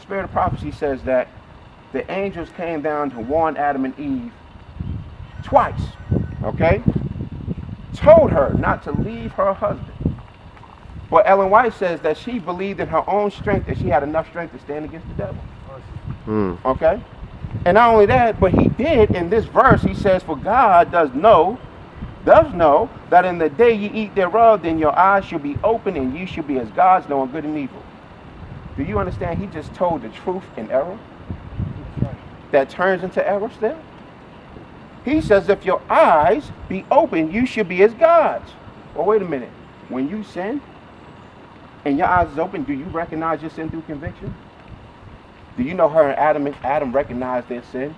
spirit of prophecy says that the angels came down to warn Adam and Eve twice, okay? Told her not to leave her husband. But Ellen White says that she believed in her own strength, that she had enough strength to stand against the devil. Okay? And not only that, but he did in this verse, he says, for God does know that in the day ye eat thereof, then your eyes shall be open and ye shall be as gods, knowing good and evil. Do you understand? He just told the truth in error that turns into error still. He says, if your eyes be open, you should be as gods. Well, wait a minute. When you sin and your eyes is open, do you recognize your sin through conviction? Do you know her and Adam recognized their sin?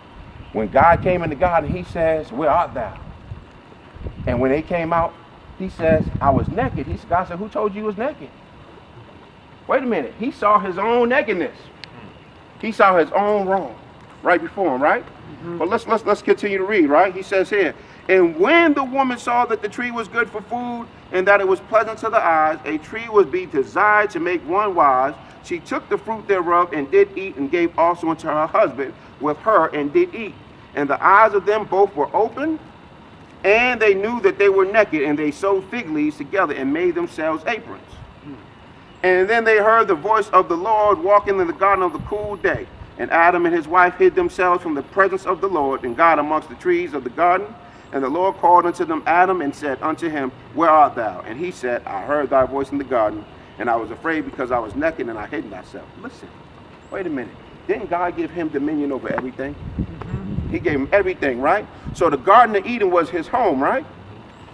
When God came into God and he says, where art thou? And when they came out, he says, I was naked. God said, who told you you was naked? Wait a minute. He saw his own nakedness. He saw his own wrong right before him, right? But let's continue to read, right? He says here, and when the woman saw that the tree was good for food and that it was pleasant to the eyes, a tree was be desired to make one wise, she took the fruit thereof and did eat, and gave also unto her husband with her and did eat. And the eyes of them both were open, and they knew that they were naked, and they sewed fig leaves together and made themselves aprons. And then they heard the voice of the Lord walking in the garden of the cool day. And Adam and his wife hid themselves from the presence of the Lord and God amongst the trees of the garden. And the Lord called unto them Adam and said unto him, where art thou? And he said, I heard thy voice in the garden, and I was afraid because I was naked and I hid myself. Listen, wait a minute. Didn't God give him dominion over everything? He gave him everything, right? So the Garden of Eden was his home, right?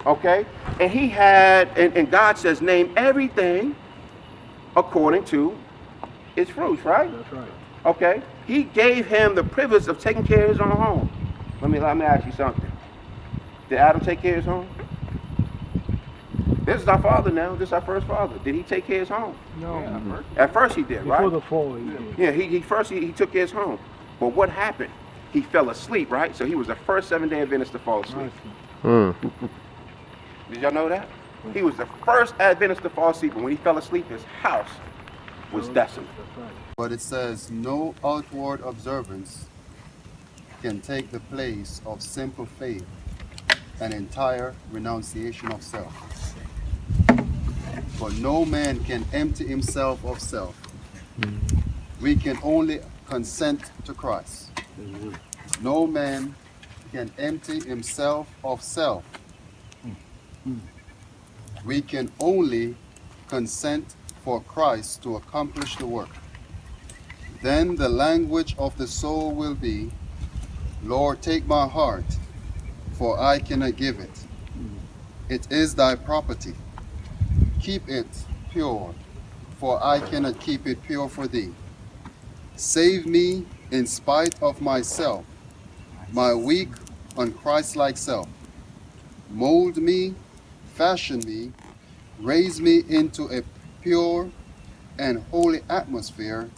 Okay? And he had, and God says, name everything according to its fruits, right? That's right. Okay? He gave him the privilege of taking care of his own home. Let me ask you something. Did Adam take care of his home? This is our father now. This is our first father. Did he take care of his home? No. At first he did, right? Before the fall, he did. Yeah, he took care of his home. But what happened? He fell asleep, right? So he was the first Seventh-day Adventist to fall asleep. Did y'all know that? He was the first Adventist to fall asleep, and when he fell asleep, his house was desolate. But it says, no outward observance can take the place of simple faith and entire renunciation of self. For no man can empty himself of self. We can only consent to Christ. No man can empty himself of self. We can only consent for Christ to accomplish the work. Then the language of the soul will be, Lord, take my heart, for I cannot give it. It is thy property. Keep it pure, for I cannot keep it pure for thee. Save me in spite of myself, my weak, unchristlike self. Mold me, fashion me, raise me into a pure and holy atmosphere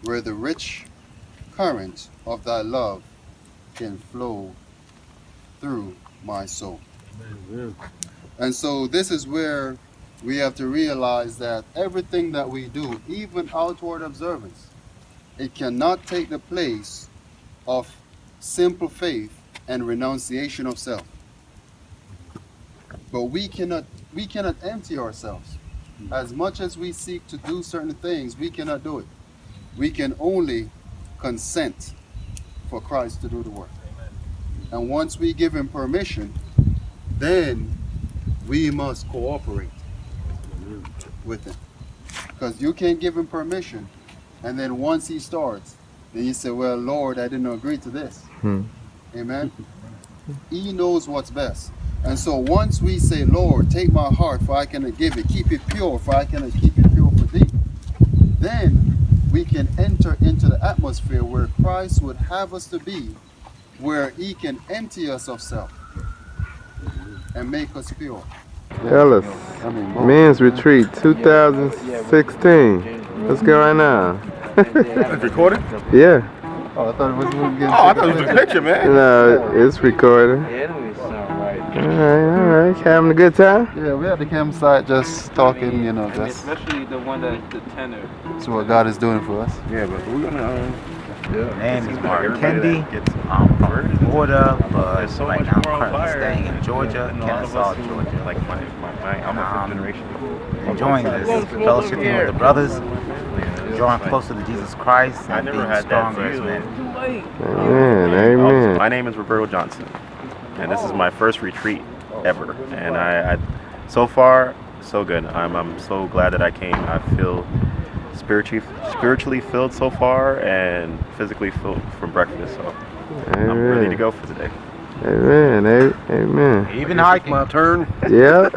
where the rich current of thy love can flow through my soul. Amen. And so this is where we have to realize that everything that we do, even outward observance, it cannot take the place of simple faith and renunciation of self. But we cannot empty ourselves. As much as we seek to do certain things, we cannot do it. We can only consent for Christ to do the work. And once we give him permission, then we must cooperate with him. Because you can't give him permission, and then once he starts, then you say, well, Lord, I didn't agree to this. Amen? He knows what's best. And so once we say, Lord, take my heart, for I cannot give it. Keep it pure, for I cannot keep it pure for thee. Then we can enter into the atmosphere where Christ would have us to be, where he can empty us of self and make us pure. Ellis, Men's Retreat 2016. Let's go right now. It's recording? Yeah. Oh, I thought it was a picture, man. No, it's recording. Yeah, it don't even sound right. Alright. Having a good time? Yeah, we're at the campsite just talking, you know, and just especially the one that the tenor. see what God is doing for us. Yeah, but we're gonna. My name is Mark Kendi. I'm from Florida, but right now I'm currently staying in Georgia, Kennesaw, Georgia. Like I'm a fifth generation. Enjoying this fellowshipping with the brothers, drawing closer to Jesus Christ, and being stronger as men. Amen. Amen. My name is Roberto Johnson, and this is my first retreat ever. And I so far, so good. I'm so glad that I came. I feel spiritually filled so far, and physically filled from breakfast. So I'm ready to go for today. Amen. Amen. Even hiking. My turn. Yeah.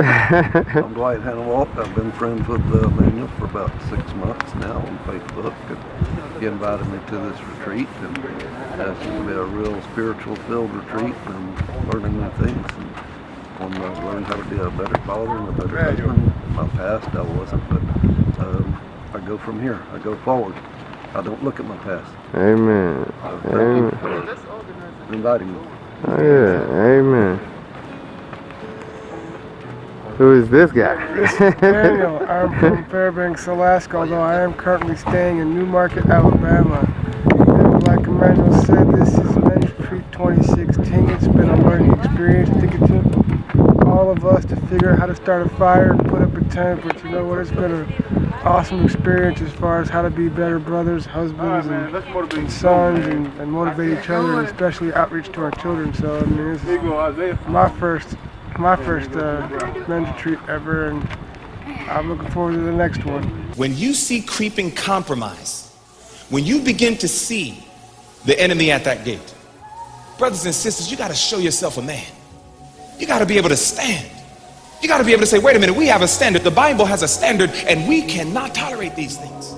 I'm Dwight Hannawalt. I've been friends with Manuel for about 6 months now on Facebook. And he invited me to this retreat, and it's going to be a real spiritual-filled retreat, and I'm learning new things. And want to learn how to be a better father and a better husband. In my past, I wasn't, but I go from here. I go forward. I don't look at my past. Amen. Thank Amen. you for inviting me. Oh, yeah. Amen. Who is this guy? Daniel, I'm from Fairbanks, Alaska, although I am currently staying in Newmarket, Alabama. And like Emmanuel said, this is Men's Retreat 2016. It's been a learning experience. I think it took all of us to figure out how to start a fire and put up a tent, but you know what, it's been an awesome experience as far as how to be better brothers, husbands, and sons, and motivate each other, and especially outreach to our children. So, I mean, this is my first men's retreat ever, and I'm looking forward to the next one. When you see creeping compromise, when you begin to see the enemy at that gate, brothers and sisters, you got to show yourself a man. You got to be able to stand. You got to be able to say, wait a minute, we have a standard. The Bible has a standard, and we cannot tolerate these things.